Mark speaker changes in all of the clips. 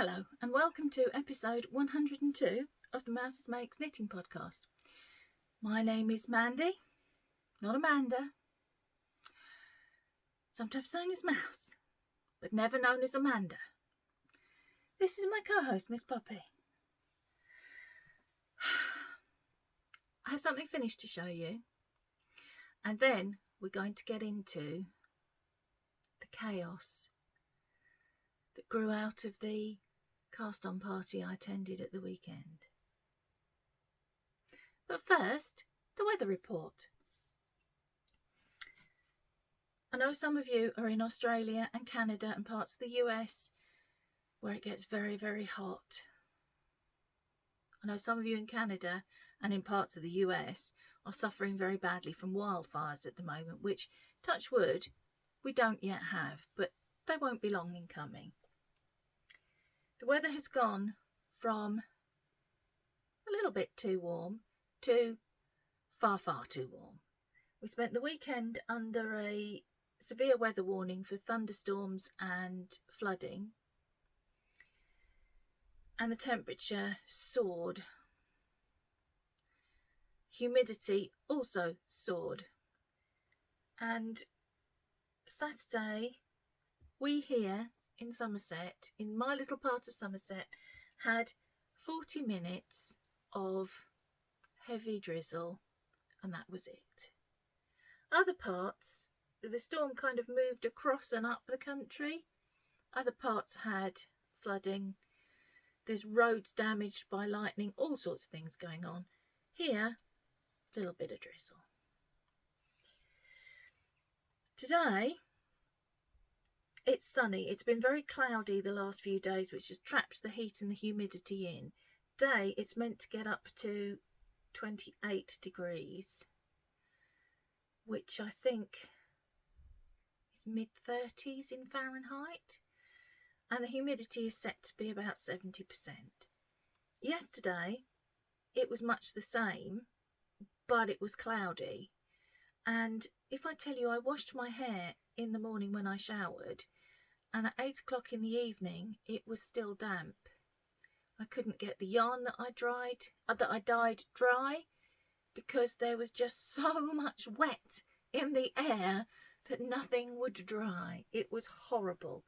Speaker 1: Hello and welcome to episode 102 of the Mouse Makes Knitting podcast. My name is Mandy, not Amanda, sometimes known as Mouse, but never known as Amanda. This is my co-host, Miss Poppy. I have something finished to show you, and then we're going to get into the chaos that grew out of the cast-on party I attended at the weekend. But first, the weather report. I know some of you are in Australia and Canada and parts of the US where it gets very, very hot. I know some of you in Canada and in parts of the US are suffering very badly from wildfires at the moment, which, touch wood, we don't yet have, but they won't be long in coming. The weather has gone from a little bit too warm to far, far too warm. We spent the weekend under a severe weather warning for thunderstorms and flooding, and the temperature soared. Humidity also soared. And Saturday, we here in Somerset, in my little part of Somerset, had 40 minutes of heavy drizzle, and that was it. Other parts, the storm kind of moved across and up the country. Other parts had flooding. There's roads damaged by lightning, all sorts of things going on. Here, a little bit of drizzle. Today, it's sunny. It's been very cloudy the last few days, which has trapped the heat and the humidity in. Today, it's meant to get up to 28 degrees, which I think is mid-30s in Fahrenheit. And the humidity is set to be about 70%. Yesterday, it was much the same, but it was cloudy. And if I tell you, I washed my hair in the morning when I showered, and at 8 o'clock in the evening it was still damp. I couldn't get the yarn that I dyed dry, because there was just so much wet in the air that nothing would dry. It was horrible.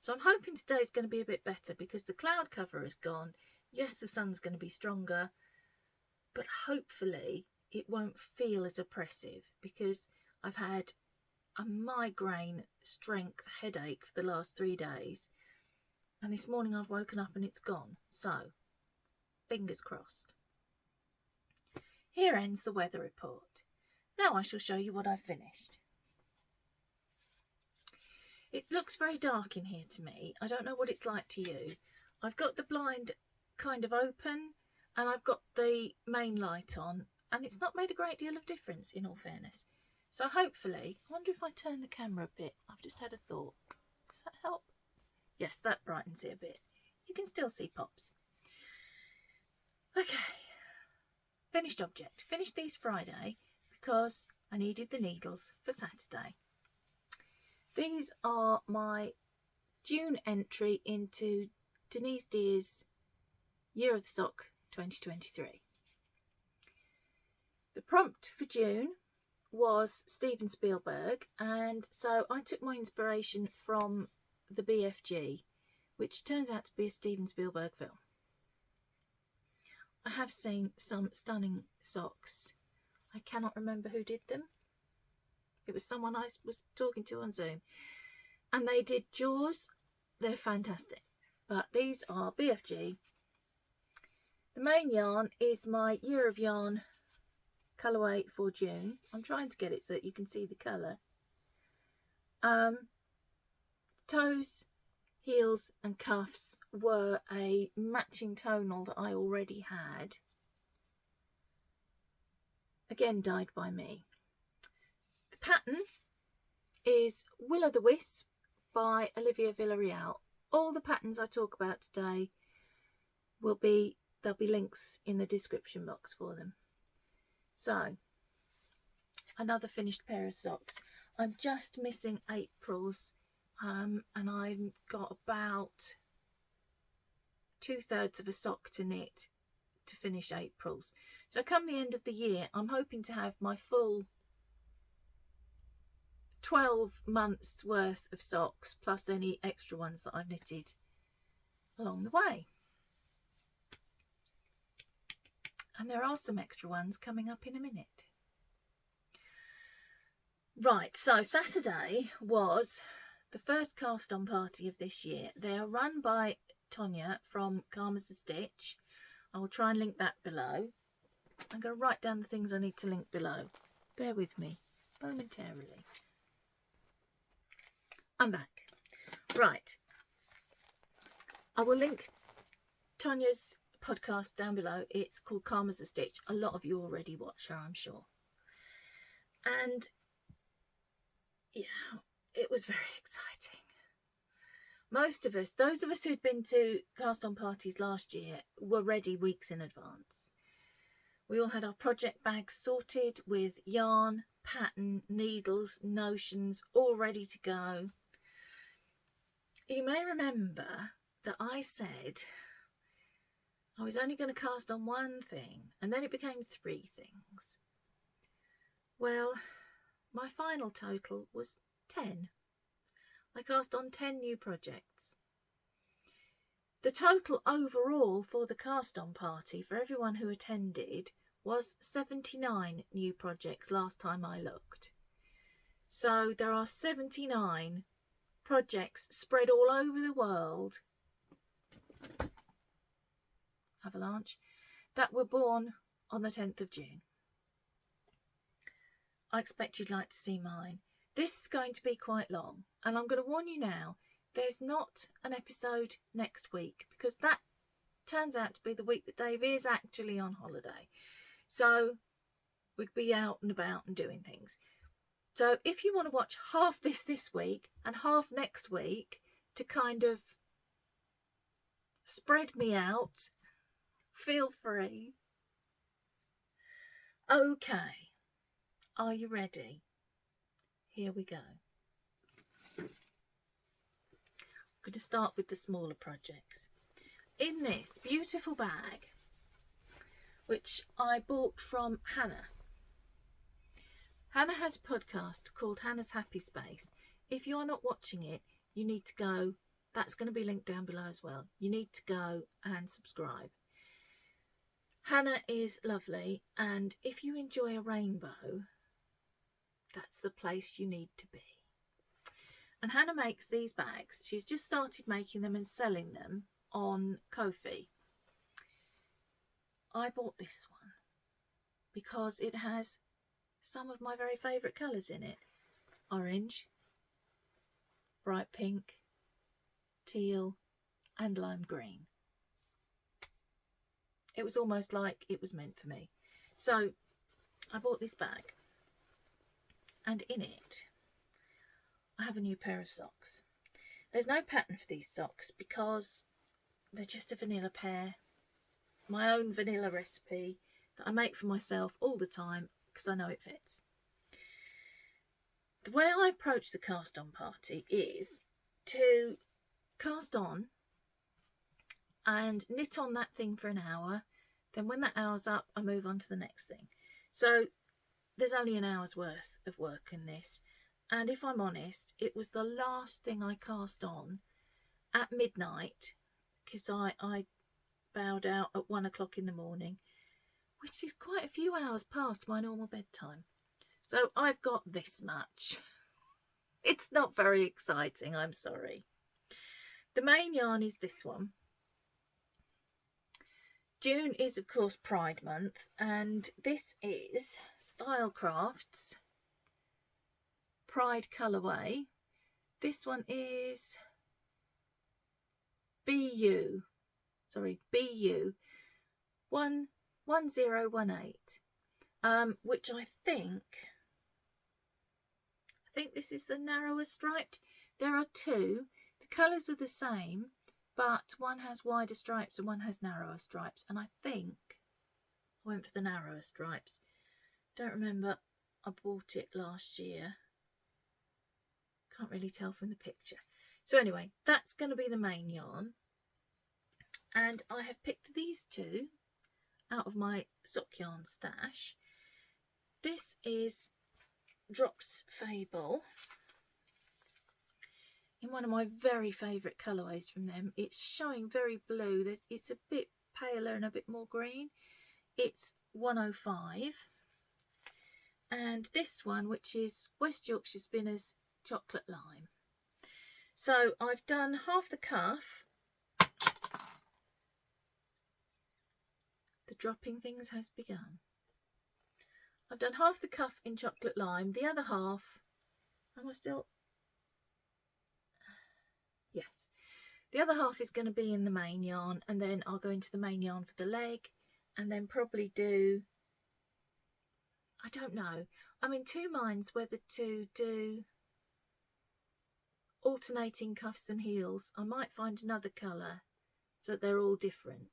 Speaker 1: So I'm hoping today's going to be a bit better, because the cloud cover is gone. Yes, the sun's going to be stronger, but hopefully it won't feel as oppressive, because I've had a migraine strength headache for the last 3 days, and this morning I've woken up and it's gone. So fingers crossed. Here ends the weather report. Now I shall show you what I've finished. It looks very dark in here to me. I don't know what it's like to you. I've got the blind kind of open and I've got the main light on, and it's not made a great deal of difference, in all fairness. So hopefully, I wonder if I turn the camera a bit. I've just had a thought. Does that help? Yes, that brightens it a bit. You can still see pops. Okay. Finished object. Finished these Friday because I needed the needles for Saturday. These are my June entry into Denise Deer's Year of the Sock 2023. The prompt for June was Steven Spielberg, and so I took my inspiration from the BFG, which turns out to be a Steven Spielberg film. I have seen some stunning socks. I cannot remember who did them. It was someone I was talking to on Zoom, and they did Jaws. They're fantastic, but these are BFG. The main yarn is my Year of Yarn colourway for June. I'm trying to get it so that you can see the colour. Toes, heels and cuffs were a matching tonal that I already had. Again, dyed by me. The pattern is O'the Wisp by Olivia Villarreal. All the patterns I talk about today there'll be links in the description box for them. So, another finished pair of socks. I'm just missing April's, and I've got about 2/3 of a sock to knit to finish April's. So come the end of the year, I'm hoping to have my full 12 months worth of socks plus any extra ones that I've knitted along the way. And there are some extra ones coming up in a minute. Right, so Saturday was the first cast on party of this year. They are run by Tonya from Karma's a Stitch. I will try and link that below. I'm going to write down the things I need to link below. Bear with me momentarily. I'm back. Right. I will link Tonya's podcast down below. It's called Karma's a Stitch. A lot of you already watch her, I'm sure. And yeah, it was very exciting. Most of us, those of us who'd been to cast on parties last year, were ready weeks in advance. We all had our project bags sorted with yarn, pattern, needles, notions, all ready to go. You may remember that I said I was only going to cast on one thing, and then it became 3 things. Well, my final total was 10. I cast on 10 new projects. The total overall for the cast on party for everyone who attended was 79 new projects last time I looked. So there are 79 projects spread all over the world, avalanche, that were born on the 10th of June. I expect you'd like to see mine. This is going to be quite long, and I'm going to warn you now, there's not an episode next week because that turns out to be the week that Dave is actually on holiday. So we'll be out and about and doing things. So if you want to watch half this week and half next week to kind of spread me out, feel free. Okay, are you ready? Here we go. I'm going to start with the smaller projects. In this beautiful bag, which I bought from Hannah. Hannah has a podcast called Hannah's Happy Space. If you are not watching it, you need to go. That's going to be linked down below as well. You need to go and subscribe. Hannah is lovely, and if you enjoy a rainbow, that's the place you need to be. And Hannah makes these bags. She's just started making them and selling them on Ko-fi. I bought this one because it has some of my very favourite colours in it. Orange, bright pink, teal and lime green. It was almost like it was meant for me. So I bought this bag, and in it I have a new pair of socks. There's no pattern for these socks because they're just a vanilla pair. My own vanilla recipe that I make for myself all the time because I know it fits. The way I approach the cast on party is to cast on and knit on that thing for an hour. Then when that hour's up, I move on to the next thing. So there's only an hour's worth of work in this. And if I'm honest, it was the last thing I cast on at midnight because I bowed out at 1 o'clock in the morning, which is quite a few hours past my normal bedtime. So I've got this much. It's not very exciting, I'm sorry. The main yarn is this one. June is, of course, Pride Month, and this is Stylecraft's Pride colourway. This one is BU 1018, which I think this is the narrower striped. There are 2. The colours are the same, but one has wider stripes and one has narrower stripes, and I think I went for the narrower stripes. Don't remember, I bought it last year. Can't really tell from the picture. So anyway, that's going to be the main yarn. And I have picked these two out of my sock yarn stash. This is Drops Fable, in one of my very favourite colourways from them. It's showing very blue. It's a bit paler and a bit more green. It's 105. And this one, which is West Yorkshire Spinners Chocolate Lime. So I've done half the cuff. The dropping things has begun. I've done half the cuff in Chocolate Lime. The other half, am I still? Yes. The other half is going to be in the main yarn, and then I'll go into the main yarn for the leg, and then probably do, I don't know, I'm in two minds whether to do alternating cuffs and heels. I might find another colour so that they're all different,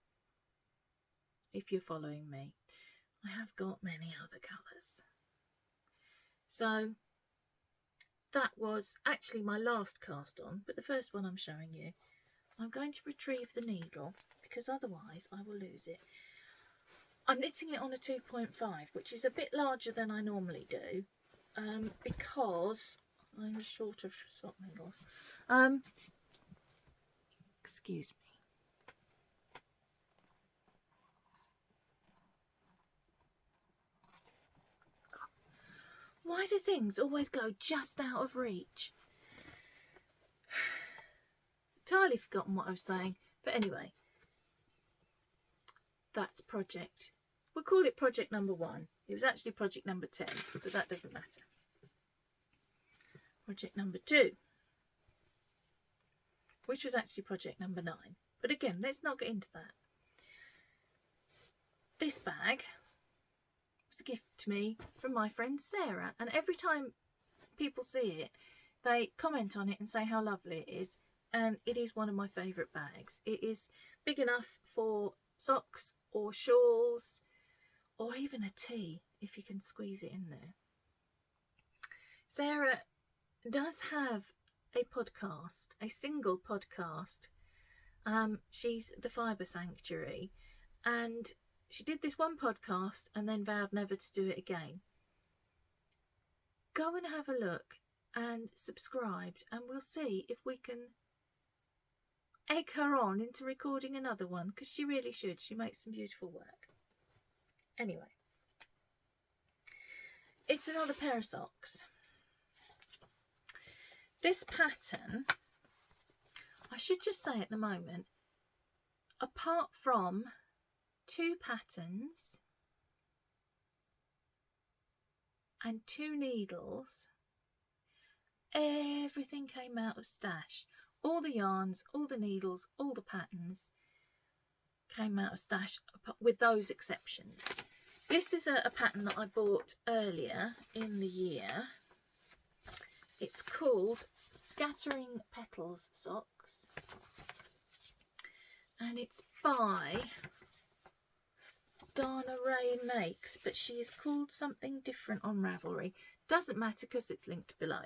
Speaker 1: if you're following me. I have got many other colours. So that was actually my last cast on, but the first one I'm showing you. I'm going to retrieve the needle because otherwise I will lose it. I'm knitting it on a 2.5, which is a bit larger than I normally do, because I'm short of sock needles. Excuse me. Why do things always go just out of reach? Entirely forgotten what I was saying, but anyway, that's project. We'll call it project number 1. It was actually project number 10, but that doesn't matter. Project number 2, which was actually project number 9. But again, let's not get into that. This bag was a gift to me from my friend Sarah, and every time people see it, they comment on it and say how lovely it is, and it is one of my favourite bags. It is big enough for socks or shawls or even a tea if you can squeeze it in there. Sarah does have a podcast, a single podcast. She's the Fibre Sanctuary, and she did this one podcast and then vowed never to do it again. Go and have a look and subscribe, and we'll see if we can egg her on into recording another one, because she really should. She makes some beautiful work. Anyway, it's another pair of socks. This pattern, I should just say at the moment, apart from 2 patterns and 2 needles, everything came out of stash. All the yarns, all the needles, all the patterns came out of stash, with those exceptions. This is a pattern that I bought earlier in the year. It's called Scattering Petals Socks, and it's by Dana Ray Makes, but she is called something different on Ravelry. Doesn't matter because it's linked below.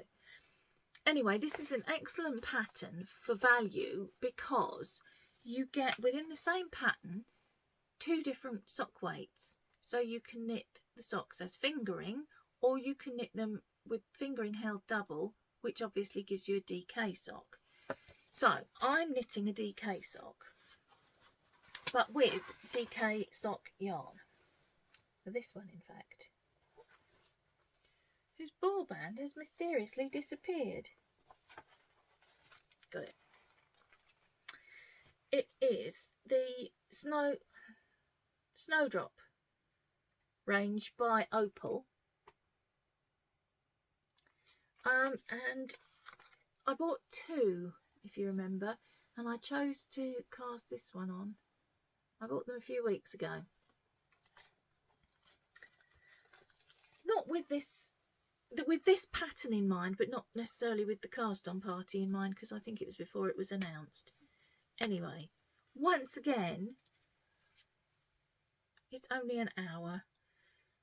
Speaker 1: Anyway, this is an excellent pattern for value because you get within the same pattern 2 different sock weights. So you can knit the socks as fingering, or you can knit them with fingering held double, which obviously gives you a DK sock. So I'm knitting a DK sock, but with DK sock yarn. This one, in fact, whose ball band has mysteriously disappeared. Got it. It is the Snowdrop range by Opal. And I bought 2, if you remember, and I chose to cast this one on. I bought them a few weeks ago. Not with this pattern in mind, but not necessarily with the cast on party in mind, because I think it was before it was announced. Anyway, once again, it's only an hour.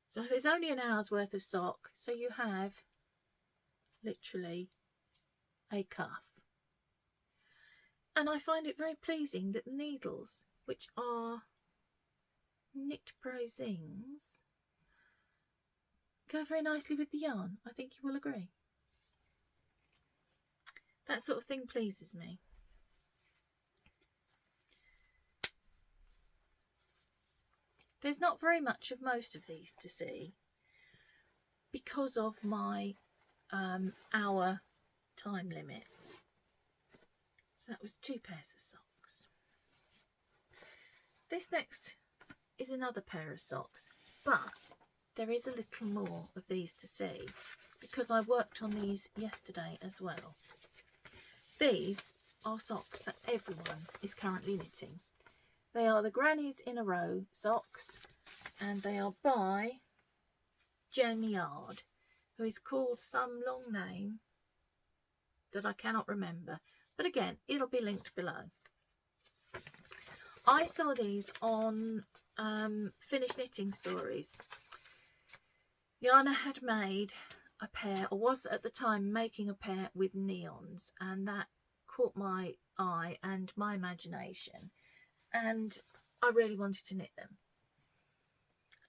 Speaker 1: So there's only an hour's worth of sock. So you have literally a cuff. And I find it very pleasing that the needles which are Knit Pro Zings, go very nicely with the yarn. I think you will agree. That sort of thing pleases me. There's not very much of most of these to see because of my hour time limit. So that was 2 pairs of socks. This next is another pair of socks, but there is a little more of these to see because I worked on these yesterday as well. These are socks that everyone is currently knitting. They are the Grannies in a Row socks, and they are by Jen Yard, who is called some long name that I cannot remember. But again, it'll be linked below. I saw these on Finished Knitting Stories. Jana had made a pair, or was at the time making a pair with neons, and that caught my eye and my imagination, and I really wanted to knit them.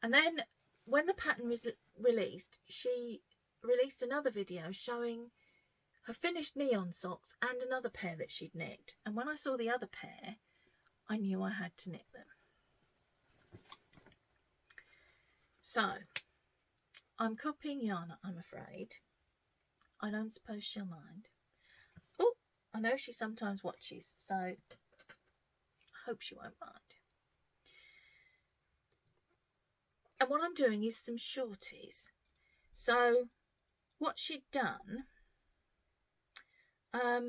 Speaker 1: And then when the pattern was released, she released another video showing her finished neon socks and another pair that she'd knit, and when I saw the other pair, I knew I had to knit them. So I'm copying Jana, I'm afraid. I don't suppose she'll mind. Oh, I know she sometimes watches, so I hope she won't mind. And what I'm doing is some shorties. So what she'd done, how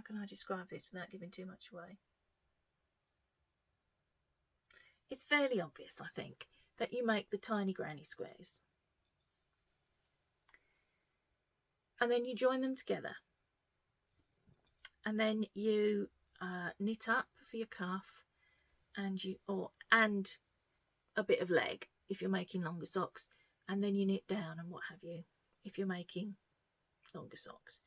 Speaker 1: can I describe this without giving too much away? It's fairly obvious, I think, that you make the tiny granny squares. And then you join them together. And then you knit up for your cuff, and a bit of leg if you're making longer socks, and then you knit down and what have you if you're making longer socks.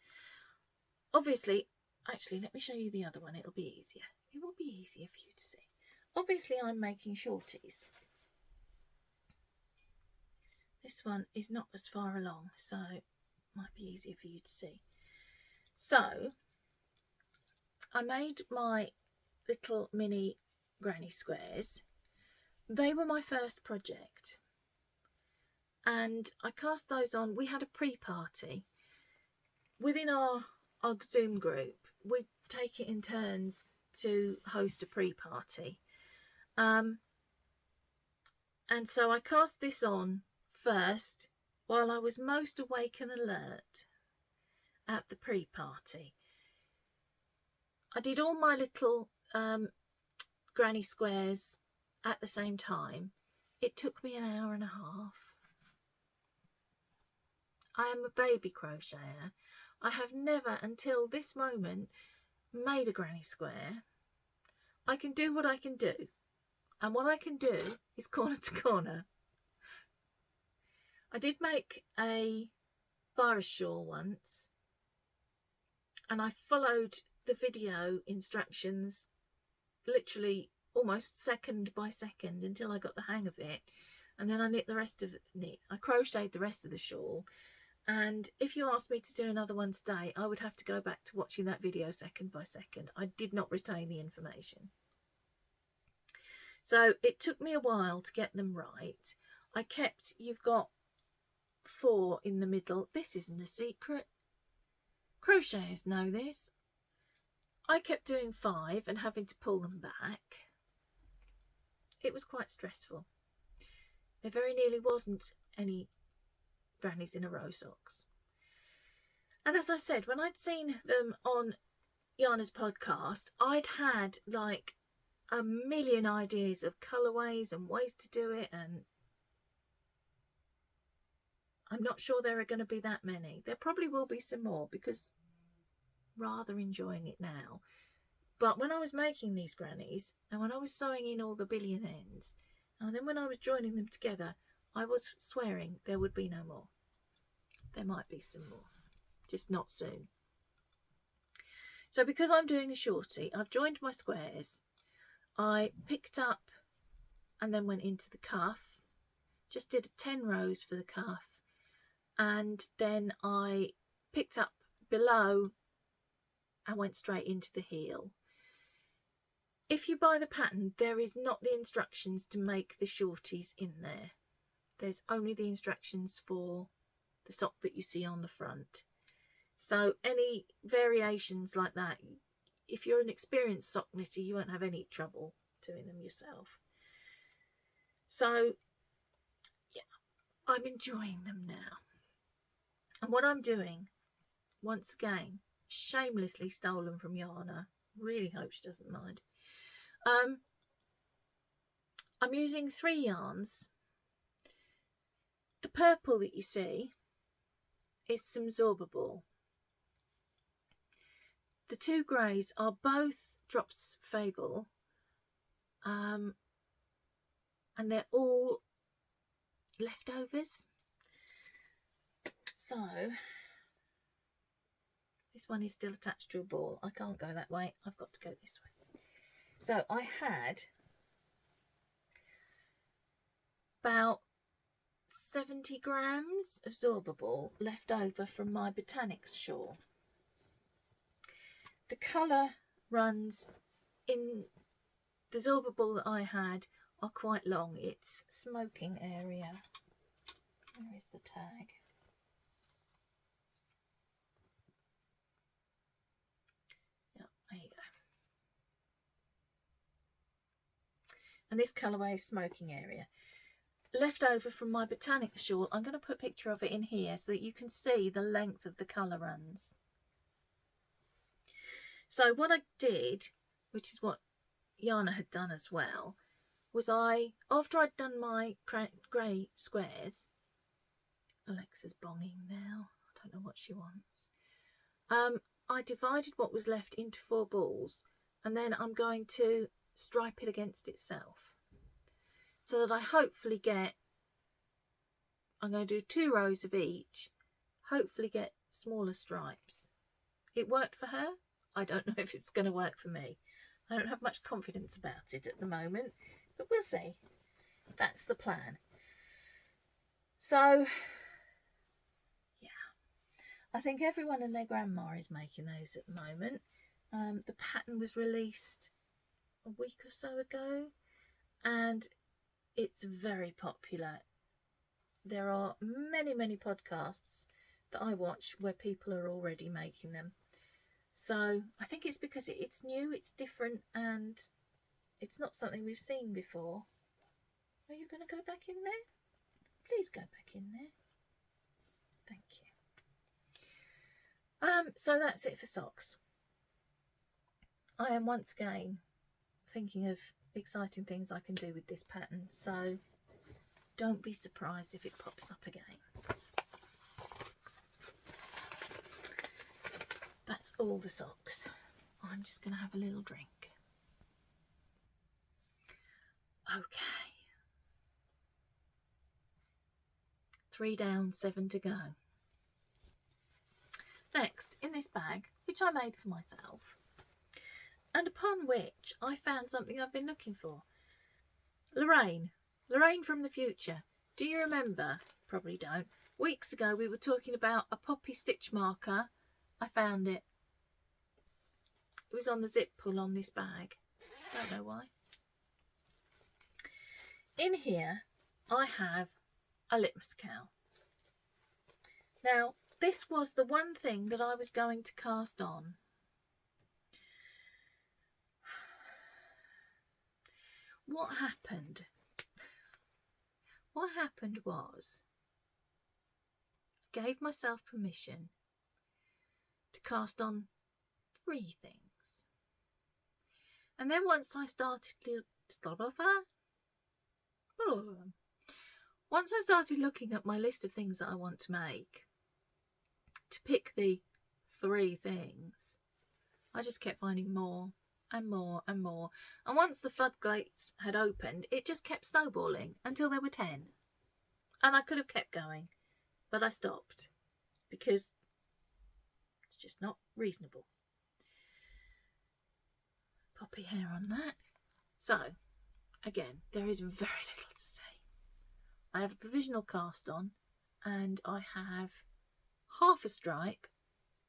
Speaker 1: Obviously, actually, let me show you the other one. It'll be easier. It will be easier for you to see. Obviously, I'm making shorties. This one is not as far along, so it might be easier for you to see. So I made my little mini granny squares. They were my first project, and I cast those on. We had a pre-party within our Zoom group. We take it in turns to host a pre-party, and so I cast this on first while I was most awake and alert at the pre-party. I did all my little granny squares at the same time. It took me an hour and a half. I am a baby crocheter. I have never until this moment made a granny square. I can do what I can do, and what I can do is corner to corner. I did make a virus shawl once, and I followed the video instructions literally almost second by second until I got the hang of it, and then I knit the rest of it. I crocheted the rest of the shawl, and if you asked me to do another one today, I would have to go back to watching that video second by second. I did not retain the information, so it took me a while to get them right. I kept, you've got 4 in the middle. This isn't a secret. Crocheters know this. I kept doing 5 and having to pull them back. It was quite stressful. There very nearly wasn't any grannies in a row socks. And as I said, when I'd seen them on Jana's podcast, I'd had like a million ideas of colourways and ways to do it, and I'm not sure there are going to be that many. There probably will be some more because rather enjoying it now. But when I was making these grannies, and when I was sewing in all the billion ends, and then when I was joining them together, I was swearing there would be no more. There might be some more, just not soon. So because I'm doing a shorty, I've joined my squares. I picked up and then went into the cuff. Just did 10 rows for the cuff. And then I picked up below and went straight into the heel. If you buy the pattern, there is not the instructions to make the shorties in there. There's only the instructions for the sock that you see on the front. So any variations like that, if you're an experienced sock knitter, you won't have any trouble doing them yourself. So yeah, I'm enjoying them now. And what I'm doing, once again, shamelessly stolen from Yana, really hope she doesn't mind. I'm using 3 yarns. The purple that you see is some Zorba Ball. The 2 greys are both Drops Fable, and they're all leftovers. So this one is still attached to a ball. I can't go that way. I've got to go this way. So I had about 70 grams of Zorba Ball left over from my Botanics shawl. The colour runs in the Zorba Ball that I had are quite long. It's smoking area. Where is the tag? Yeah, there you go. And this colourway is smoking area. Left over from my Botanics shawl, I'm going to put a picture of it in here so that you can see the length of the colour runs. So what I did, which is what Yana had done as well, was after I'd done my grey squares, Alexa's bonging now, I don't know what she wants, I divided what was left into 4 balls, and then I'm going to stripe it against itself so that I hopefully get, I'm going to do 2 rows of each, hopefully get smaller stripes. It worked for her. I don't know if it's going to work for me. I don't have much confidence about it at the moment, but we'll see. That's the plan. So, yeah. I think everyone and their grandma is making those at the moment. The pattern was released a week or so ago, and it's very popular. There are many, many podcasts that I watch where people are already making them. So I think it's because it's new, it's different, and it's not something we've seen before. Are you going to go back in there? Please go back in there. Thank you. So that's it for socks. I am once again thinking of exciting things I can do with this pattern, so don't be surprised if it pops up again. That's all the socks. I'm just going to have a little drink. Okay. 3 down, 7 to go. Next, in this bag, which I made for myself, and upon which I found something I've been looking for. Lorraine from the future. Do you remember? Probably don't. Weeks ago we were talking about a poppy stitch marker. I found it. It was on the zip pull on this bag. Don't know why. In here I have a litmus cowl. Now this was the one thing that I was going to cast on. What happened? What happened was I gave myself permission to cast on 3 things. And then once I started looking at my list of things that I want to make, to pick the 3 things, I just kept finding more and more and more. And once the floodgates had opened, it just kept snowballing until there were 10. And I could have kept going, but I stopped because it's just not reasonable. puppy hair on that. So, again, there is very little to say. I have a provisional cast on, and I have half a stripe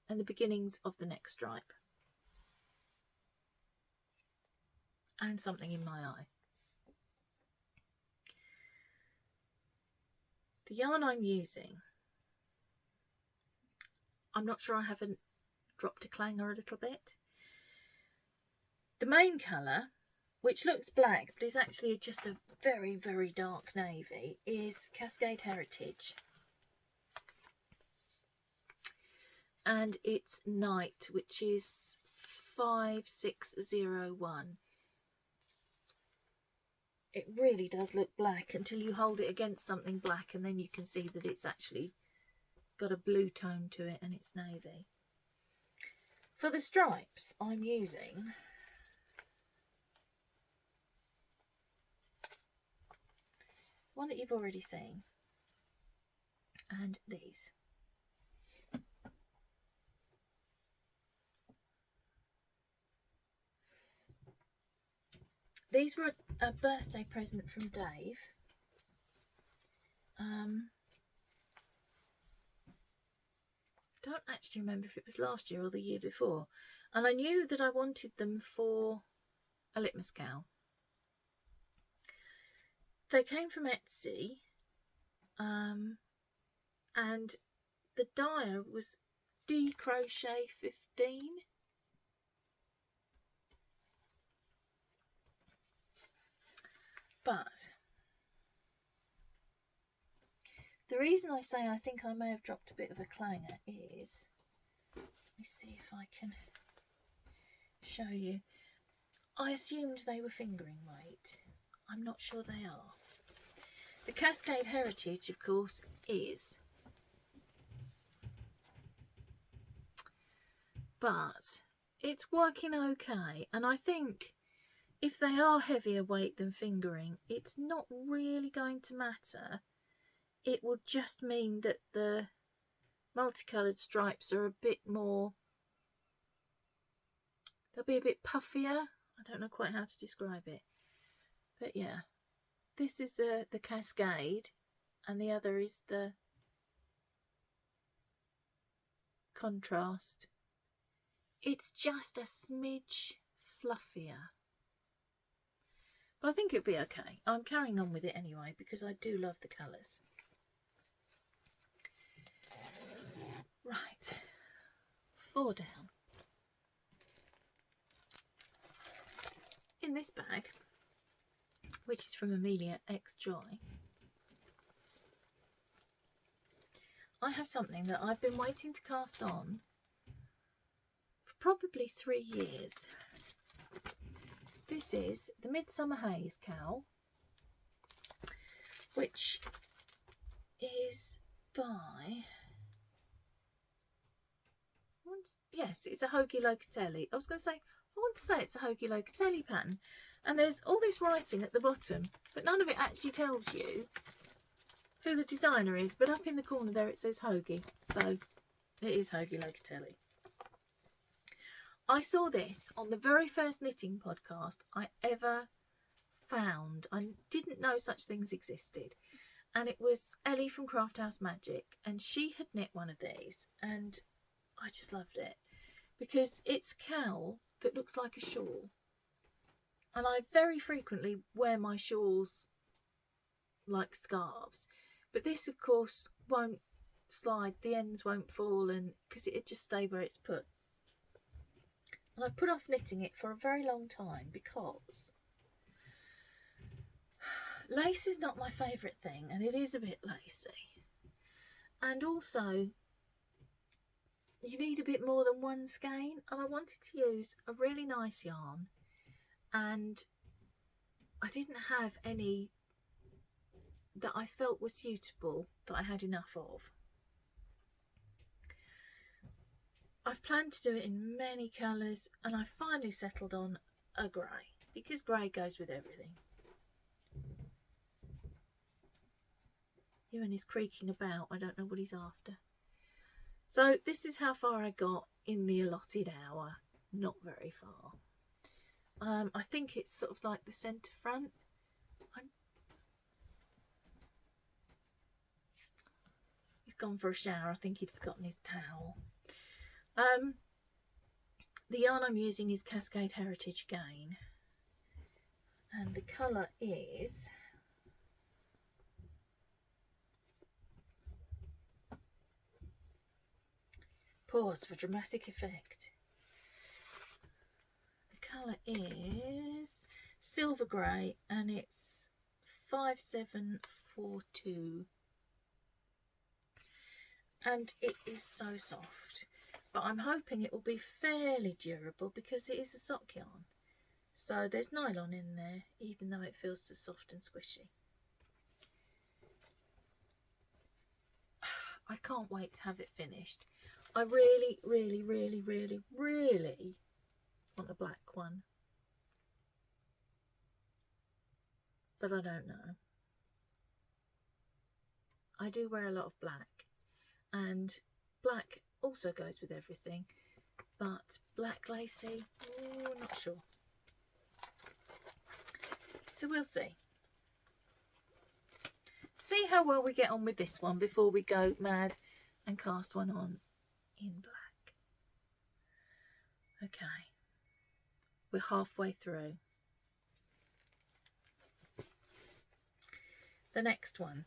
Speaker 1: and the beginnings of the next stripe. And something in my eye. The yarn I'm using, I'm not sure I haven't dropped a clanger a little bit. The main colour, which looks black but is actually just a very, very dark navy, is Cascade Heritage. And it's Night, which is 5601. It really does look black until you hold it against something black, and then you can see that it's actually got a blue tone to it and it's navy. For the stripes, I'm using one that you've already seen, and these. These were a birthday present from Dave. Don't actually remember if it was last year or the year before. And I knew that I wanted them for a litmus cowl. They came from Etsy. And the dyer was Crochet 15. But the reason I say I think I may have dropped a bit of a clanger is, let me see if I can show you. I assumed they were fingering weight. I'm not sure they are. The Cascade Heritage, of course, is. But it's working okay, and I think if they are heavier weight than fingering, it's not really going to matter. It will just mean that the multicoloured stripes are a bit more, they'll be a bit puffier. I don't know quite how to describe it. But yeah, this is the Cascade, and the other is the Contrast. It's just a smidge fluffier. But I think it'll be okay. I'm carrying on with it anyway because I do love the colours. Right, 4 down. In this bag, which is from Amelia X Joy, I have something that I've been waiting to cast on for probably 3 years. This is the Midsummer Haze cowl, which is by, yes, it's a Hoagie Locatelli. I was going to say, I want to say it's a Hoagie Locatelli pattern, and there's all this writing at the bottom, but none of it actually tells you who the designer is, but up in the corner there it says Hoagie, so it is Hoagie Locatelli. I saw this on the very first knitting podcast I ever found. I didn't know such things existed. And it was Ellie from Craft House Magic. And she had knit one of these. And I just loved it. Because it's a cowl that looks like a shawl. And I very frequently wear my shawls like scarves. But this, of course, won't slide. The ends won't fall, and because it'd just stay where it's put. And I put off knitting it for a very long time because lace is not my favourite thing, and it is a bit lacy. And also, you need a bit more than one skein, and I wanted to use a really nice yarn, and I didn't have any that I felt were suitable, that I had enough of. I've planned to do it in many colours, and I finally settled on a grey because grey goes with everything. Ewan is creaking about. I don't know what he's after. So this is how far I got in the allotted hour. Not very far. I think it's sort of like the centre front. He's gone for a shower. I think he'd forgotten his towel. The yarn I'm using is Cascade Heritage again, and the colour is pause for dramatic effect. The colour is silver grey, and it's 5742, and it is so soft. But I'm hoping it will be fairly durable because it is a sock yarn. So there's nylon in there, even though it feels so soft and squishy. I can't wait to have it finished. I really, really, really, really, really want a black one. But I don't know. I do wear a lot of black, and black also goes with everything, but black lacy, oh, not sure. So we'll see. See how well we get on with this one before we go mad and cast one on in black. Okay, we're halfway through. The next one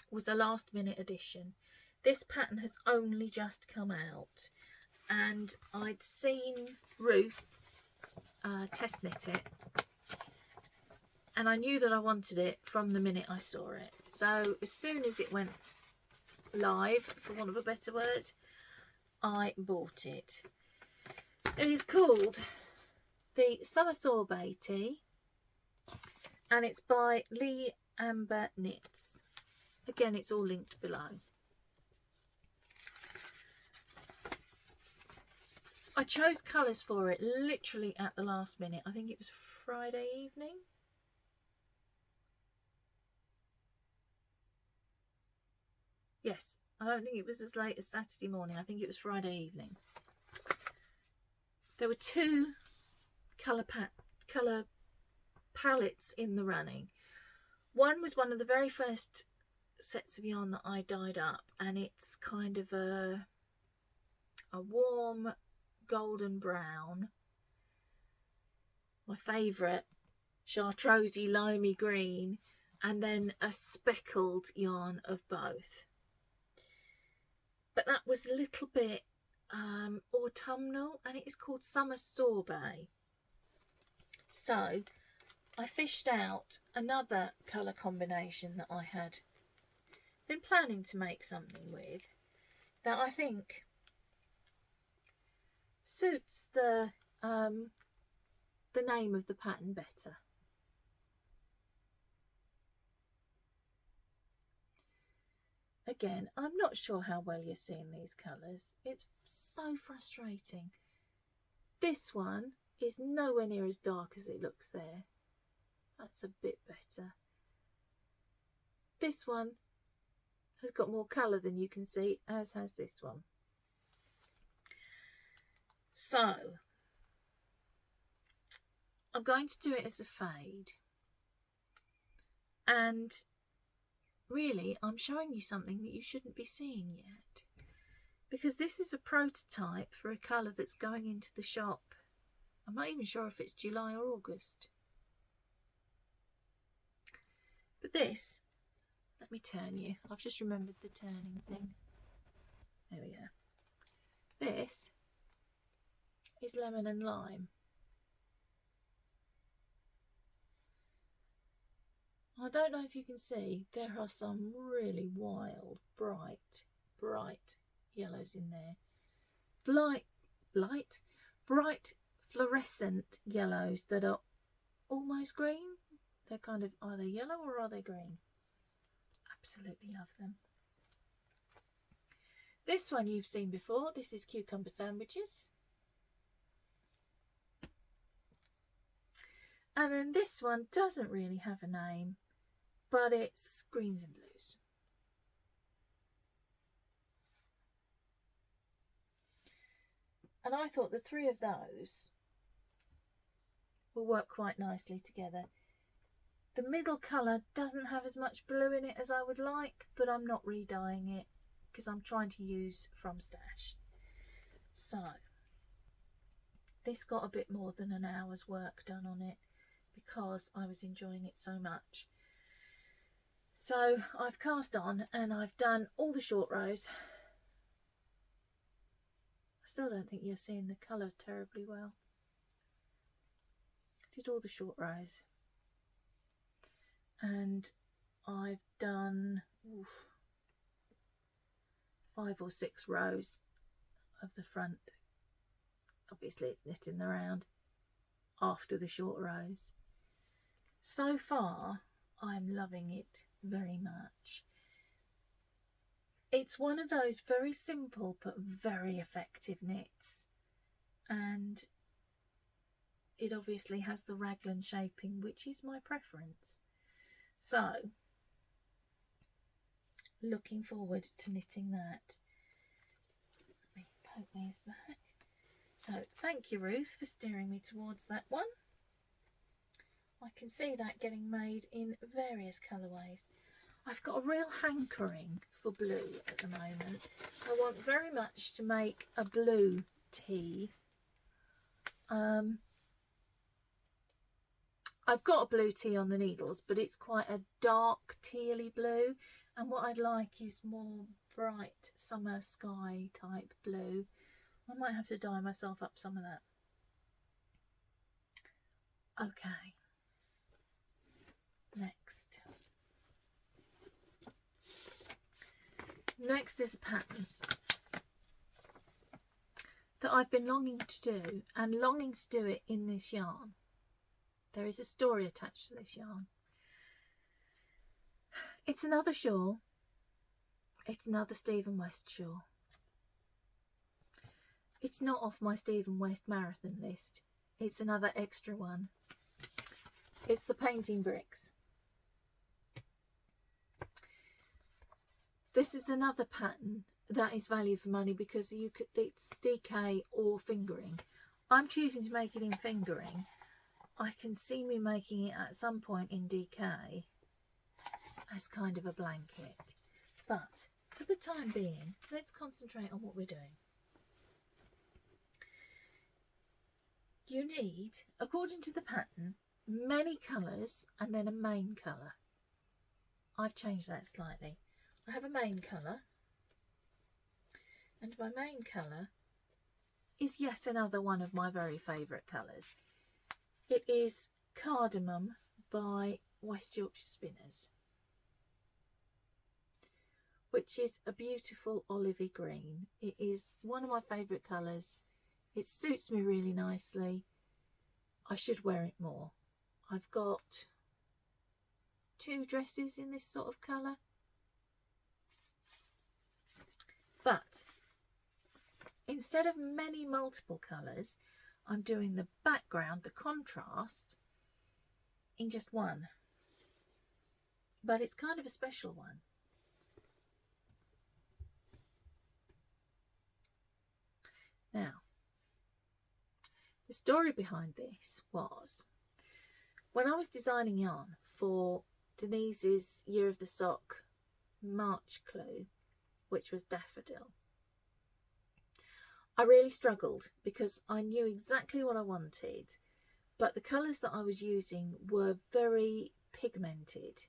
Speaker 1: was a last minute addition. This pattern has only just come out, and I'd seen Ruth test knit it, and I knew that I wanted it from the minute I saw it. So as soon as it went live, for want of a better word, I bought it. It is called the Summer Sorbet Tee, and it's by Lee Amber Knits. Again, it's all linked below. I chose colours for it literally at the last minute. I think it was Friday evening. Yes, I don't think it was as late as Saturday morning. I think it was Friday evening. There were two colour palettes in the running. One was one of the very first sets of yarn that I dyed up, and it's kind of a warm golden brown. My favourite, chartreusey limey green, and then a speckled yarn of both. But that was a little bit autumnal, and it is called Summer Sorbet. So I fished out another colour combination that I had been planning to make something with, that I think suits the name of the pattern better. Again, I'm not sure how well you're seeing these colours. It's so frustrating. This one is nowhere near as dark as it looks there. That's a bit better. This one has got more colour than you can see, as has this one. So I'm going to do it as a fade, and really I'm showing you something that you shouldn't be seeing yet, because this is a prototype for a colour that's going into the shop. I'm not even sure if it's July or August. But this, let me turn you. I've just remembered the turning thing. There we go. This is Lemon and Lime. I don't know if you can see, there are some really wild, bright yellows in there. Bright fluorescent yellows that are almost green. They're kind of, are they yellow or are they green? Absolutely love them. This one you've seen before. This is Cucumber Sandwiches. And then this one doesn't really have a name, but it's Greens and Blues. And I thought the three of those will work quite nicely together. The middle colour doesn't have as much blue in it as I would like, but I'm not re-dyeing it because I'm trying to use from stash. So this got a bit more than an hour's work done on it because I was enjoying it so much. So I've cast on and I've done all the short rows. I still don't think you're seeing the colour terribly well. I did all the short rows and I've done 5 or 6 rows of the front. Obviously it's knitting the round after the short rows. So far I'm loving it very much. It's one of those very simple but very effective knits, and it obviously has the raglan shaping, which is my preference. So looking forward to knitting that. Let me poke these back. So thank you, Ruth, for steering me towards that one. I can see that getting made in various colourways. I've got a real hankering for blue at the moment. I want very much to make a blue tee. I've got a blue tee on the needles, but it's quite a dark tealy blue, and what I'd like is more bright summer sky type blue. I might have to dye myself up some of that. Okay. Next is a pattern that I've been longing to do, and longing to do it in this yarn. There is a story attached to this yarn. It's another shawl. It's another Stephen West shawl. It's not off my Stephen West marathon list. It's another extra one. It's the painting bricks. This is another pattern that is value for money because it's DK or fingering. I'm choosing to make it in fingering. I can see me making it at some point in DK as kind of a blanket. But for the time being, let's concentrate on what we're doing. You need, according to the pattern, many colours and then a main colour. I've changed that slightly. I have a main colour, and my main colour is yet another one of my very favourite colours. It is Cardamom by West Yorkshire Spinners, which is a beautiful olivey green. It is one of my favourite colours. It suits me really nicely. I should wear it more. I've got 2 dresses in this sort of colour. But instead of many multiple colours, I'm doing the background, the contrast, in just one. But it's kind of a special one. Now, the story behind this was when I was designing yarn for Denise's Year of the Sock March clue, which was Daffodil, I really struggled because I knew exactly what I wanted, but the colours that I was using were very pigmented,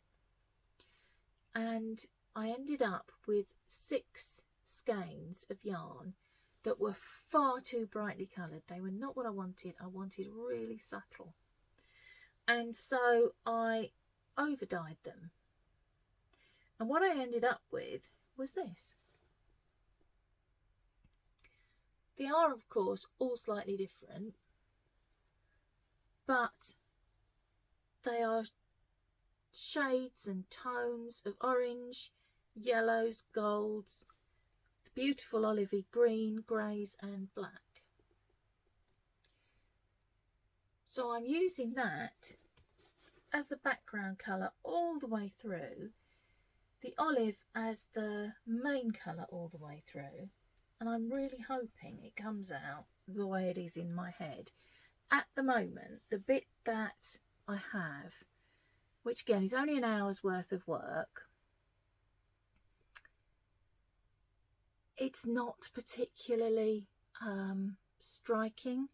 Speaker 1: and I ended up with 6 skeins of yarn that were far too brightly coloured. They were not what I wanted. I wanted really subtle, and so I over dyed them, and what I ended up with was this. They are, of course, all slightly different, but they are shades and tones of orange, yellows, golds, the beautiful olivey green, greys and black. So I'm using that as the background colour all the way through, the olive as the main colour all the way through, and I'm really hoping it comes out the way it is in my head. at the moment, the bit that I have, which again is only an hour's worth of work, it's not particularly striking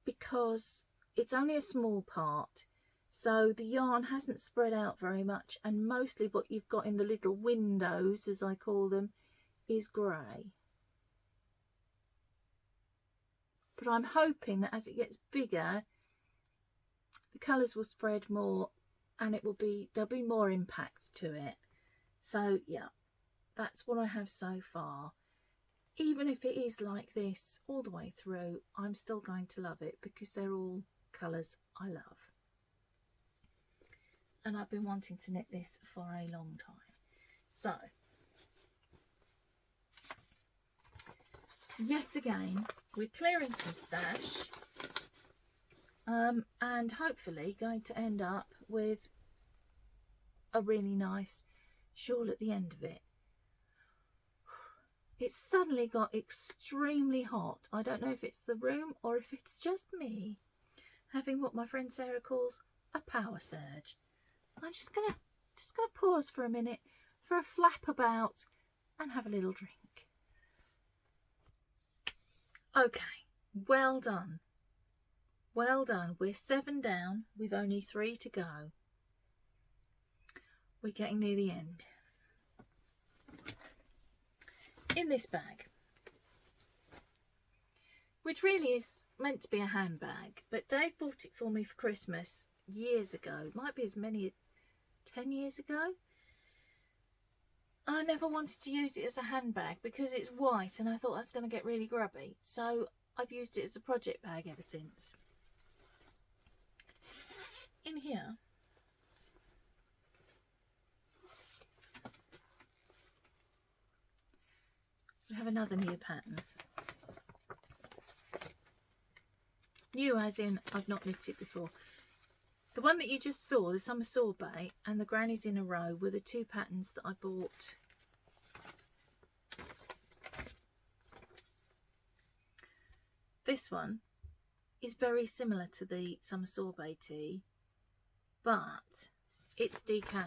Speaker 1: because it's only a small part, so the yarn hasn't spread out very much, and mostly what you've got in the little windows, as I call them, is grey. But I'm hoping that as it gets bigger, the colours will spread more and there'll be more impact to it. So yeah, that's what I have so far. Even if it is like this all the way through, I'm still going to love it because they're all colours I love. And I've been wanting to knit this for a long time. So, yet again, we're clearing some stash and hopefully going to end up with a really nice shawl at the end of it. It's suddenly got extremely hot. I don't know if it's the room or if it's just me having what my friend Sarah calls a power surge. I'm just gonna pause for a minute for a flap about and have a little drink. Okay, well done. Well done. We're 7 down. We've only 3 to go. We're getting near the end. In this bag, which really is meant to be a handbag, but Dave bought it for me for Christmas years ago. It might be as many as 10 years ago. I never wanted to use it as a handbag because it's white and I thought that's going to get really grubby. So I've used it as a project bag ever since. In here, we have another new pattern. New as in I've not knit it before. The one that you just saw, the Summer Sorbet and the Grannies in a Row, were the 2 patterns that I bought. This one is very similar to the Summer Sorbet tee, but it's DK.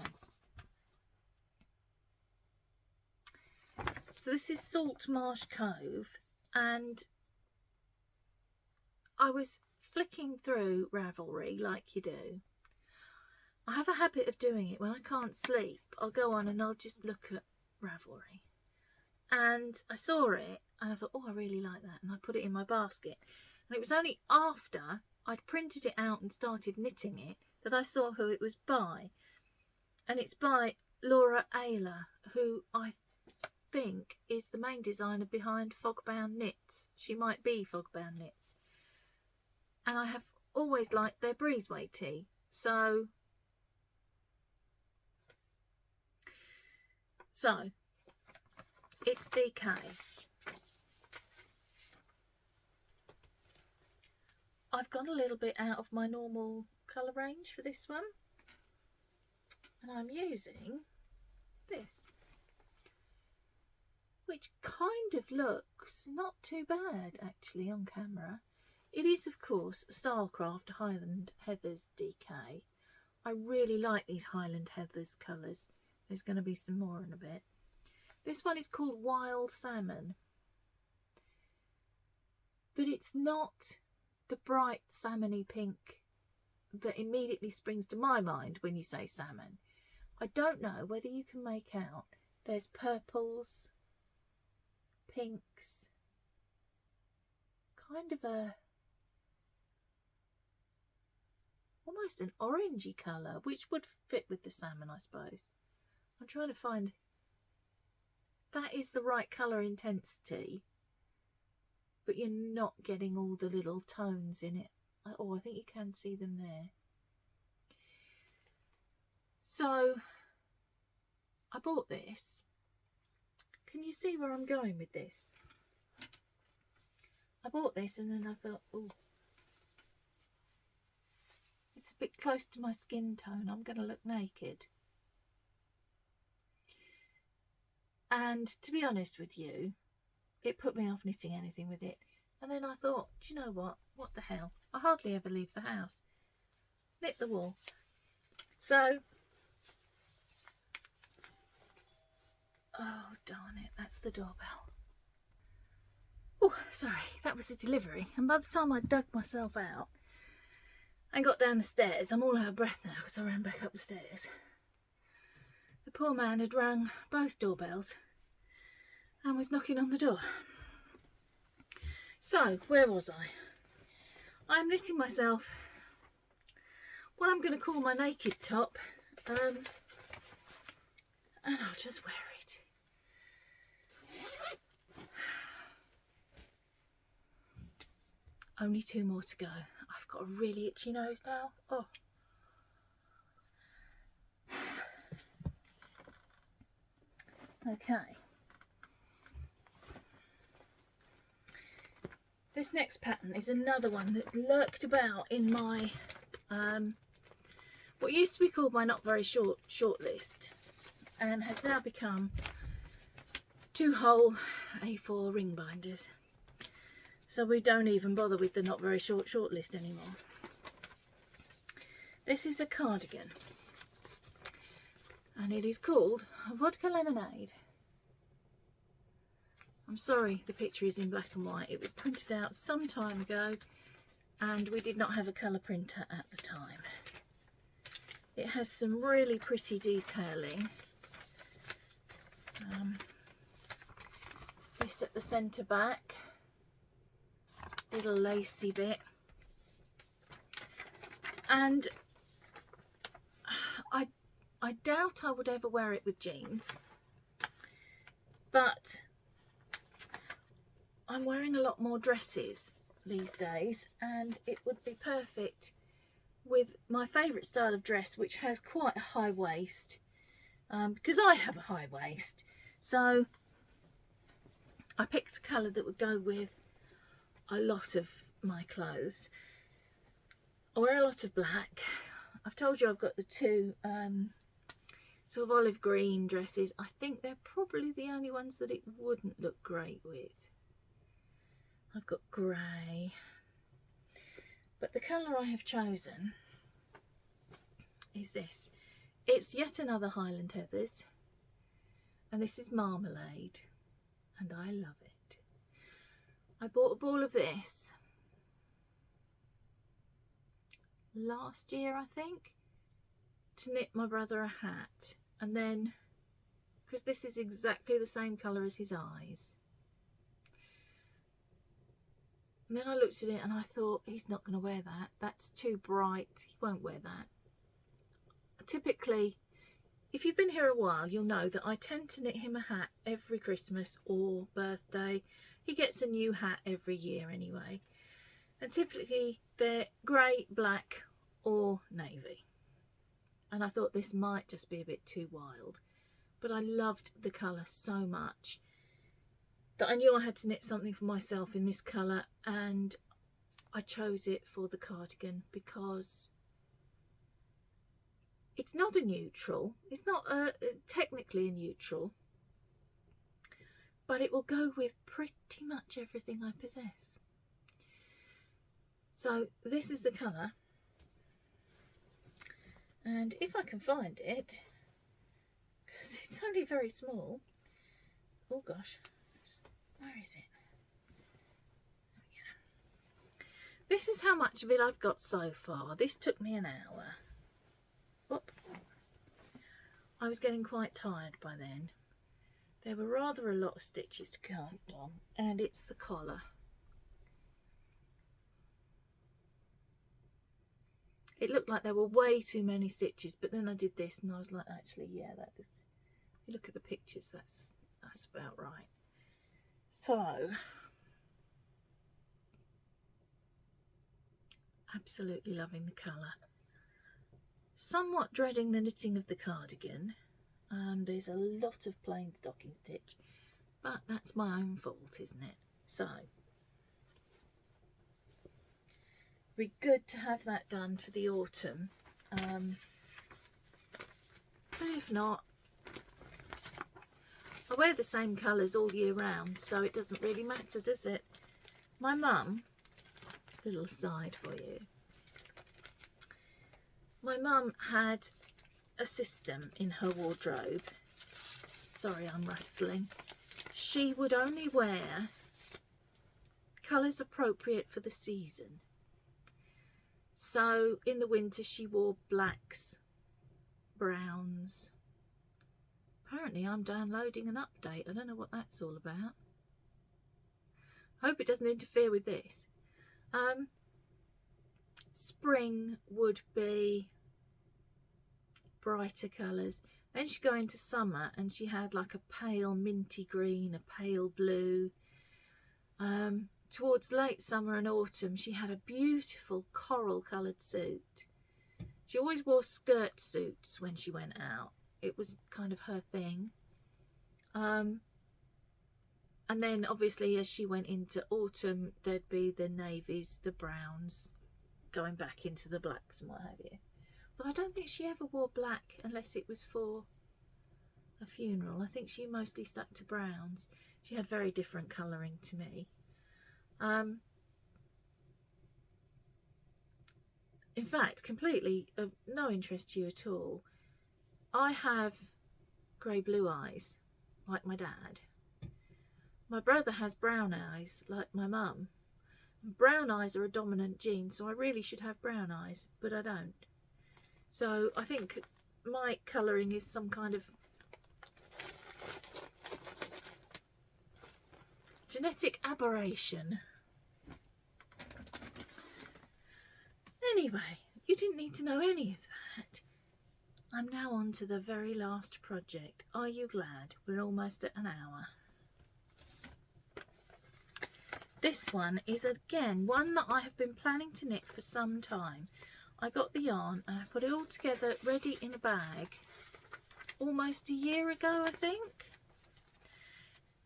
Speaker 1: So this is Salt Marsh Cove, and I was flicking through Ravelry like you do. I have a habit of doing it when I can't sleep. I'll go on and I'll just look at Ravelry, and I saw it and I thought, oh, I really like that, and I put it in my basket. And it was only after I'd printed it out and started knitting it that I saw who it was by, and it's by Laura Ayler, who I think is the main designer behind Fogbound Knits. She might be Fogbound Knits. And I have always liked their breezeway tee. So it's DK. I've gone a little bit out of my normal colour range for this one, and I'm using this, which kind of looks not too bad actually on camera. It is, of course, Stylecraft Highland Heathers DK. I really like these Highland Heathers colours. There's going to be some more in a bit. This one is called Wild Salmon, but it's not the bright salmony pink that immediately springs to my mind when you say salmon. I don't know whether you can make out. There's purples, pinks, kind of a almost an orangey colour, which would fit with the salmon, I suppose. I'm trying to find, that is the right colour intensity, but you're not getting all the little tones in it. Oh, I think you can see them there. So I bought this. Can you see where I'm going with this? I bought this and then I thought, oh, it's a bit close to my skin tone. I'm going to look naked. And to be honest with you, it put me off knitting anything with it. And then I thought, do you know what? What the hell? I hardly ever leave the house. Knit the wool. So, oh darn it, that's the doorbell. Oh, sorry, that was a delivery. And by the time I dug myself out and got down the stairs, I'm all out of breath now because I ran back up the stairs. The poor man had rung both doorbells and was knocking on the door. So, where was I? I'm knitting myself what I'm going to call my naked top, and I'll just wear it. Only 2 more to go. I've got a really itchy nose now. Oh. Okay. This next pattern is another one that's lurked about in my what used to be called my not very short list, and has now become 2-hole A4 ring binders. So we don't even bother with the not very short list anymore. This is a cardigan, and it is called Vodka Lemonade. I'm sorry the picture is in black and white. It was printed out some time ago and we did not have a colour printer at the time. It has some really pretty detailing. This at the centre back, little lacy bit, and I doubt I would ever wear it with jeans, but I'm wearing a lot more dresses these days, and it would be perfect with my favourite style of dress, which has quite a high waist, because I have a high waist. So I picked a colour that would go with a lot of my clothes. I wear a lot of black. I've told you I've got the 2 sort of olive green dresses. I think they're probably the only ones that it wouldn't look great with. I've got grey, but the colour I have chosen is this. It's yet another Highland Heathers, and this is Marmalade, and I love it. I bought a ball of this last year, I think, to knit my brother a hat, and then, because this is exactly the same colour as his eyes, and then I looked at it and I thought, he's not going to wear that. That's too bright. He won't wear that. Typically, if you've been here a while, you'll know that I tend to knit him a hat every Christmas or birthday. He gets a new hat every year anyway. And typically they're grey, black or navy. And I thought this might just be a bit too wild. But I loved the colour so much that I knew I had to knit something for myself in this colour, and I chose it for the cardigan because it's not a neutral. It's not technically a neutral, but it will go with pretty much everything I possess. So this is the colour, and if I can find it, because it's only very small. Oh gosh. Where is it? There we go. This is how much of it I've got so far. This took me an hour. Whoop. I was getting quite tired by then. There were rather a lot of stitches to cast on, and it's the collar. It looked like there were way too many stitches, but then I did this and I was like, actually, yeah, that is, if you look at the pictures, that's about right. So, absolutely loving the colour. Somewhat dreading the knitting of the cardigan. There's a lot of plain stocking stitch, but that's my own fault, isn't it? So, be good to have that done for the autumn. But if not, I wear the same colours all year round, so it doesn't really matter, does it? My mum little aside for you. My mum had a system in her wardrobe. Sorry, I'm rustling. She would only wear colours appropriate for the season. So in the winter she wore blacks, browns. Apparently I'm downloading an update. I don't know what that's all about. Hope it doesn't interfere with this. Spring would be brighter colours. Then she'd go into summer and she had like a pale minty green, a pale blue. Towards late summer and autumn she had a beautiful coral coloured suit. She always wore skirt suits when she went out. It was kind of her thing. And then obviously as she went into autumn there'd be the navies, the browns, going back into the blacks and what have you. Though I don't think she ever wore black unless it was for a funeral. I think she mostly stuck to browns. She had very different colouring to me. In fact, completely of no interest to you at all, I have grey-blue eyes, like my dad. My brother has brown eyes, like my mum. Brown eyes are a dominant gene, so I really should have brown eyes, but I don't. So I think my colouring is some kind of genetic aberration. Anyway, you didn't need to know any of that. I'm now on to the very last project. Are you glad? We're almost at an hour. This one is again one that I have been planning to knit for some time. I got the yarn and I put it all together ready in a bag almost a year ago, I think.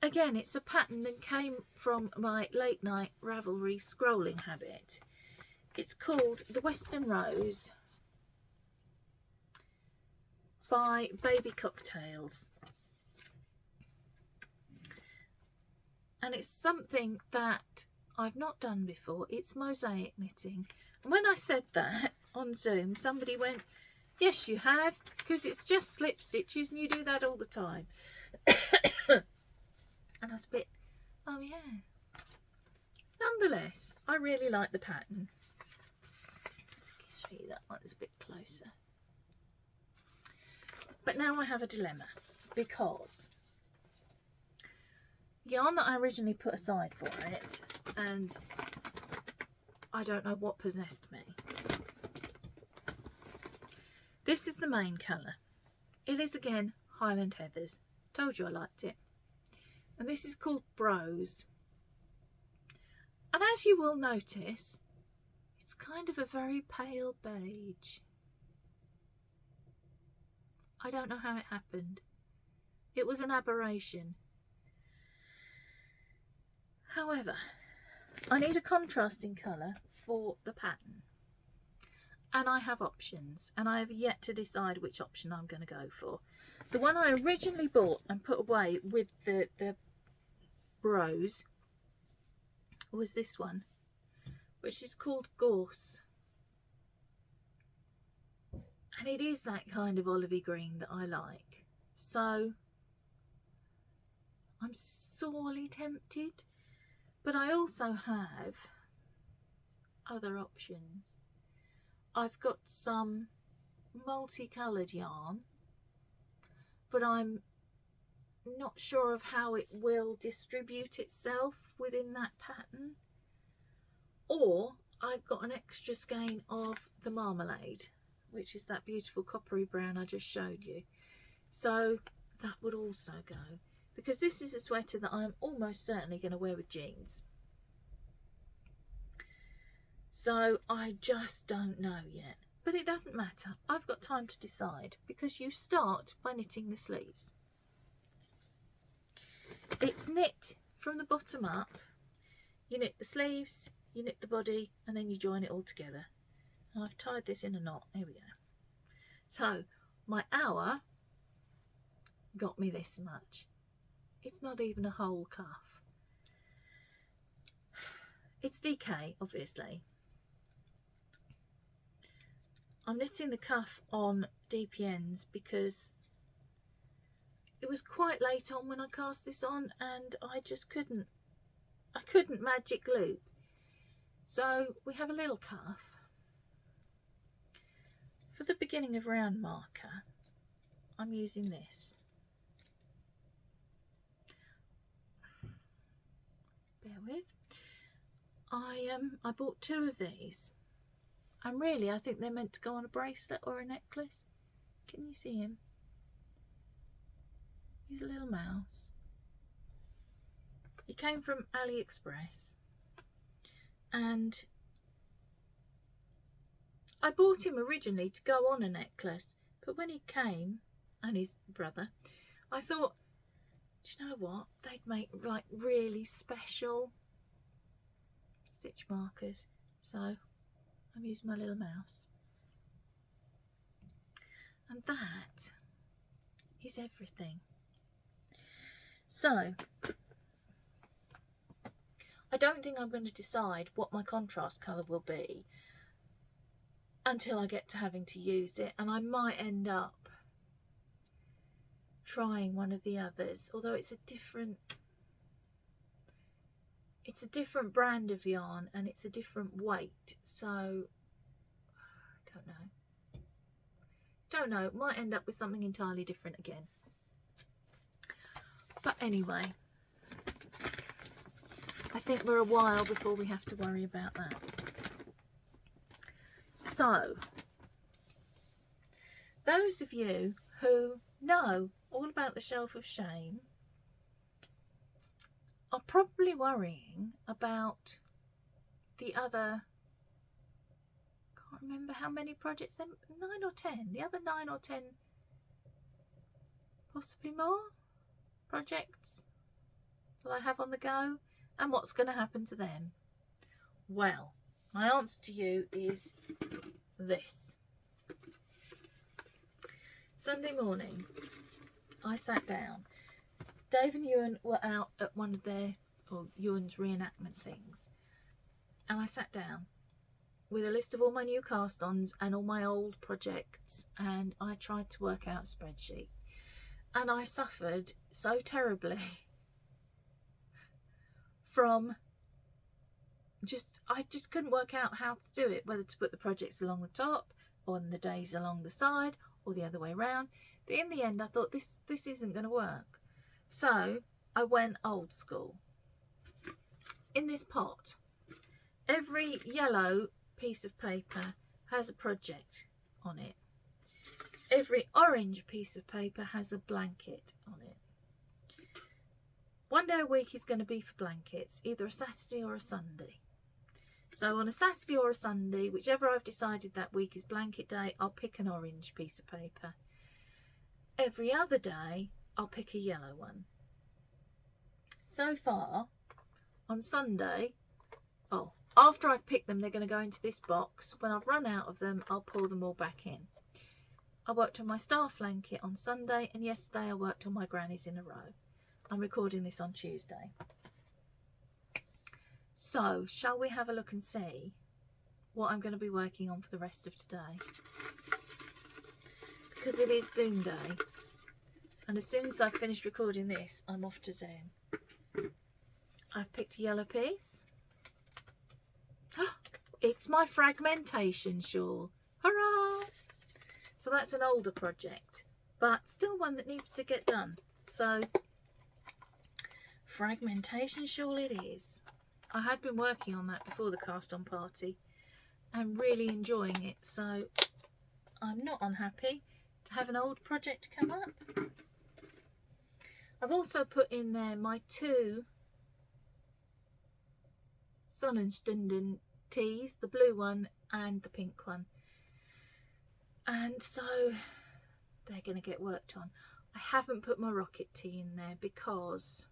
Speaker 1: Again, it's a pattern that came from my late night Ravelry scrolling habit. It's called The Western Rose by Baby Cocktails. And it's something that I've not done before. It's mosaic knitting. And when I said that on Zoom, somebody went, yes, you have, because it's just slip stitches and you do that all the time. And I was a bit, oh yeah. Nonetheless, I really like the pattern. Let's show you that one, it's a bit closer. But now I have a dilemma, because the yarn that I originally put aside for it, and I don't know what possessed me. This is the main colour. It is again Highland Heathers. Told you I liked it. And this is called Brose. And as you will notice, it's kind of a very pale beige. I don't know how it happened. It was an aberration. However, I need a contrasting colour for the pattern. And I have options, and I have yet to decide which option I'm going to go for. The one I originally bought and put away with the Brose was this one, which is called Gorse. And it is that kind of olivey green that I like. So I'm sorely tempted, but I also have other options. I've got some multicoloured yarn, but I'm not sure of how it will distribute itself within that pattern. Or I've got an extra skein of the Marmalade, which is that beautiful coppery brown I just showed you. So that would also go, because this is a sweater that I'm almost certainly going to wear with jeans. So I just don't know yet, but it doesn't matter. I've got time to decide, because you start by knitting the sleeves. It's knit from the bottom up. You knit the sleeves, you knit the body, and then you join it all together. And I've tied this in a knot. Here we go. So my hour got me this much. It's not even a whole cuff. it's DK, obviously. I'm knitting the cuff on DPNs because it was quite late on when I cast this on, and I just couldn't magic loop. So we have a little cuff. For the beginning of round marker, I'm using this. Bear with. I bought 2 of these, and really I think they're meant to go on a bracelet or a necklace. Can you see him? He's a little mouse. He came from AliExpress, and I bought him originally to go on a necklace, but when he came, and his brother, I thought, do you know what, they'd make like really special stitch markers. So I'm using my little mouse, and that is everything. So I don't think I'm going to decide what my contrast colour will be until I get to having to use it, and I might end up trying one of the others, although it's a different brand of yarn and it's a different weight, so I don't know, might end up with something entirely different again. But anyway, I think we're a while before we have to worry about that. So those of you who know all about the Shelf of Shame are probably worrying about the other, can't remember how many projects, 9 or 10, the other 9 or 10, possibly more projects that I have on the go, and what's going to happen to them. Well, my answer to you is this. Sunday morning, I sat down. Dave and Ewan were out at one of their, or Ewan's reenactment things, and I sat down with a list of all my new cast-ons and all my old projects, and I tried to work out a spreadsheet, and I suffered so terribly from I just couldn't work out how to do it, whether to put the projects along the top or the days along the side or the other way around. But in the end I thought this isn't going to work, so I went old school. In this pot, every yellow piece of paper has a project on it. Every orange piece of paper has a blanket on it. One day a week is going to be for blankets, either a Saturday or a Sunday. So on a Saturday or a Sunday, whichever I've decided that week is blanket day, I'll pick an orange piece of paper. Every other day, I'll pick a yellow one. So far, on Sunday, after I've picked them, they're going to go into this box. When I've run out of them, I'll pour them all back in. I worked on my star blanket on Sunday, and yesterday I worked on my grannies in a row. I'm recording this on Tuesday. So, shall we have a look and see what I'm going to be working on for the rest of today? Because it is Zoom day, and as soon as I've finished recording this, I'm off to Zoom. I've picked a yellow piece. It's my fragmentation shawl. Hurrah! So that's an older project, but still one that needs to get done. So, fragmentation shawl it is. I had been working on that before the cast on party and really enjoying it, so I'm not unhappy to have an old project come up. I've also put in there my 2 Sonnenstunden tees, the blue one and the pink one, and so they're going to get worked on. I haven't put my rocket tee in there because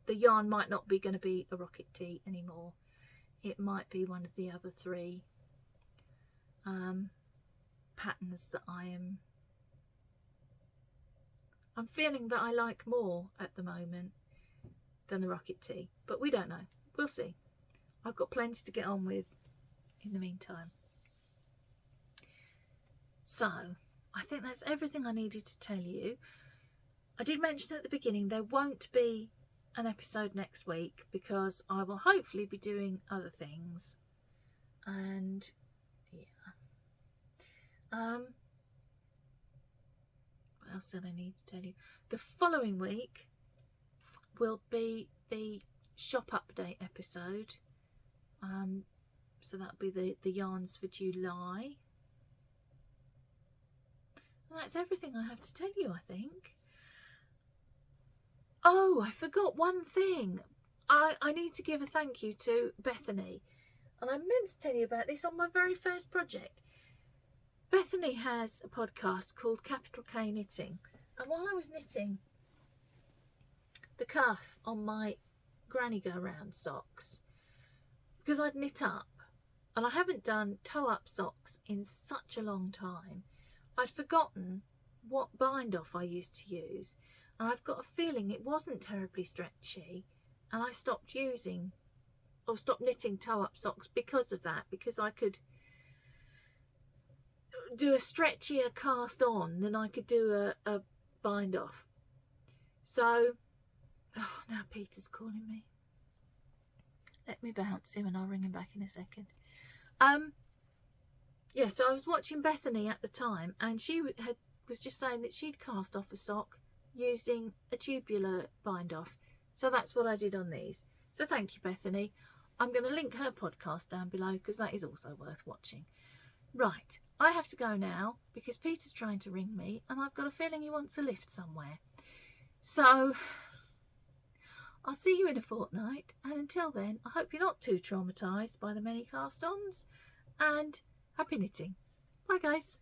Speaker 1: the yarn might not be going to be a rocket tee anymore. It might be one of the other 3 patterns that I'm feeling that I like more at the moment than the rocket tee, but we don't know. We'll see. I've got plenty to get on with in the meantime. So, I think that's everything I needed to tell you. I did mention at the beginning there won't be an episode next week because I will hopefully be doing other things. And yeah. What else did I need to tell you? The following week will be the shop update episode. So that'll be the yarns for July. And that's everything I have to tell you, I think. Oh, I forgot one thing. I need to give a thank you to Bethany. And I meant to tell you about this on my very first project. Bethany has a podcast called Capital K Knitting. And while I was knitting the cuff on my granny go round socks, because I'd knit up, and I haven't done toe up socks in such a long time, I'd forgotten what bind off I used to use, and I've got a feeling it wasn't terribly stretchy, and I stopped knitting toe up socks because of that, because I could do a stretchier cast on than I could do a bind off. So now Peter's calling me. Let me bounce him and I'll ring him back in a second. Yeah, so I was watching Bethany at the time, and she was just saying that she'd cast off a sock using a tubular bind off. So that's what I did on these. So thank you, Bethany. I'm going to link her podcast down below because that is also worth watching. Right, I have to go now because Peter's trying to ring me and I've got a feeling he wants a lift somewhere. So I'll see you in a fortnight, and until then, I hope you're not too traumatised by the many cast-ons, and happy knitting. Bye, guys.